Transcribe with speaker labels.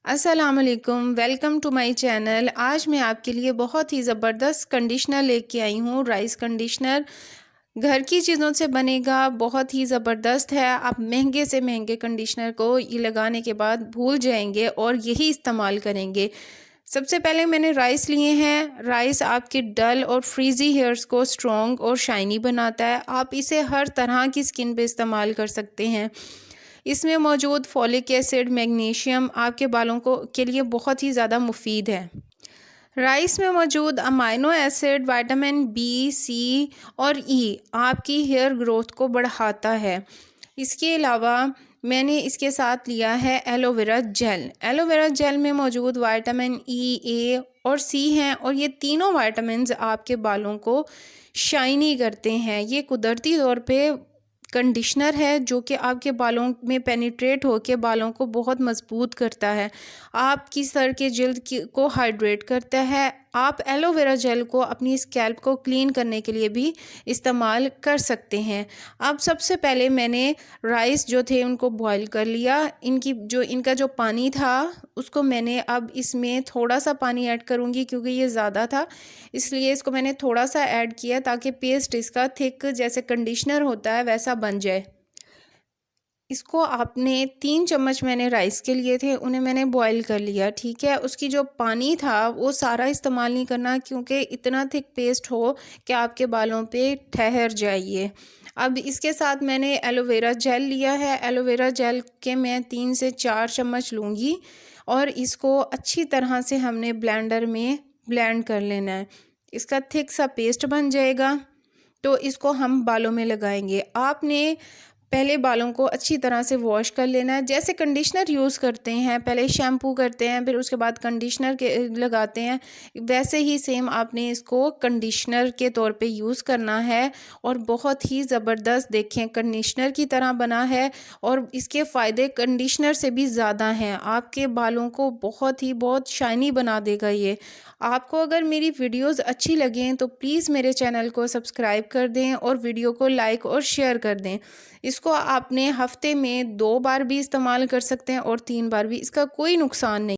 Speaker 1: अस्सलाम वालेकुम, welcome to my channel. आज मैं आपके लिए बहुत ही ज़बरदस्त कंडीशनर लेके आई हूँ। राइस कंडीशनर घर की चीज़ों से बनेगा, बहुत ही ज़बरदस्त है। आप महंगे से महंगे कंडीशनर को ये लगाने के बाद भूल जाएंगे और यही इस्तेमाल करेंगे। सबसे पहले मैंने राइस लिए हैं। राइस आपके डल और फ्रीज़ी हेयर्स को स्ट्रॉन्ग और शाइनी बनाता है। आप इसे हर तरह की स्किन पे इस्तेमाल कर सकते हैं। इसमें मौजूद फॉलिक एसिड, मैग्नीशियम आपके बालों को के लिए बहुत ही ज़्यादा मुफीद है। राइस में मौजूद अमाइनो एसिड, विटामिन बी, सी और ई आपकी हेयर ग्रोथ को बढ़ाता है। इसके अलावा मैंने इसके साथ लिया है एलोवेरा जेल। एलोवेरा जेल में मौजूद विटामिन ई, ए और सी हैं और ये तीनों विटामिन्स आपके बालों को शाइनी करते हैं। ये कुदरती तौर पे कंडीशनर है जो कि आपके बालों में पेनिट्रेट होकर बालों को बहुत मजबूत करता है। आपकी सर के जिल्द को हाइड्रेट करता है। आप एलोवेरा जेल को अपनी स्कैल्प को क्लीन करने के लिए भी इस्तेमाल कर सकते हैं। अब सबसे पहले मैंने राइस जो थे उनको बॉईल कर लिया। इनका जो पानी था उसको मैंने अब इसमें थोड़ा सा पानी ऐड करूँगी क्योंकि ये ज़्यादा था, इसलिए इसको मैंने थोड़ा सा ऐड किया ताकि पेस्ट इसका थिक जैसे कंडीशनर होता है वैसा बन जाए। इसको आपने 3 चम्मच मैंने राइस के लिए थे, उन्हें मैंने बॉईल कर लिया, ठीक है। उसकी जो पानी था वो सारा इस्तेमाल नहीं करना क्योंकि इतना थिक पेस्ट हो कि आपके बालों पे ठहर जाए ये। अब इसके साथ मैंने एलोवेरा जेल लिया है। एलोवेरा जेल के मैं 3 से 4 चम्मच लूँगी और इसको अच्छी तरह से हमने ब्लेंडर में ब्लेंड कर लेना है। इसका थिक सा पेस्ट बन जाएगा तो इसको हम बालों में लगाएंगे। आपने पहले बालों को अच्छी तरह से वॉश कर लेना है। जैसे कंडीशनर यूज़ करते हैं, पहले शैम्पू करते हैं फिर उसके बाद कंडीशनर के लगाते हैं, वैसे ही सेम आपने इसको कंडीशनर के तौर पे यूज़ करना है। और बहुत ही ज़बरदस्त देखें कंडीशनर की तरह बना है और इसके फ़ायदे कंडीशनर से भी ज़्यादा हैं। आपके बालों को बहुत शाइनी बना देगा ये। आपको अगर मेरी वीडियोज़ अच्छी लगें तो प्लीज़ मेरे चैनल को सब्सक्राइब कर दें और वीडियो को लाइक और शेयर कर दें। इसको आपने हफ्ते में 2 बार भी इस्तेमाल कर सकते हैं और 3 बार भी, इसका कोई नुकसान नहीं।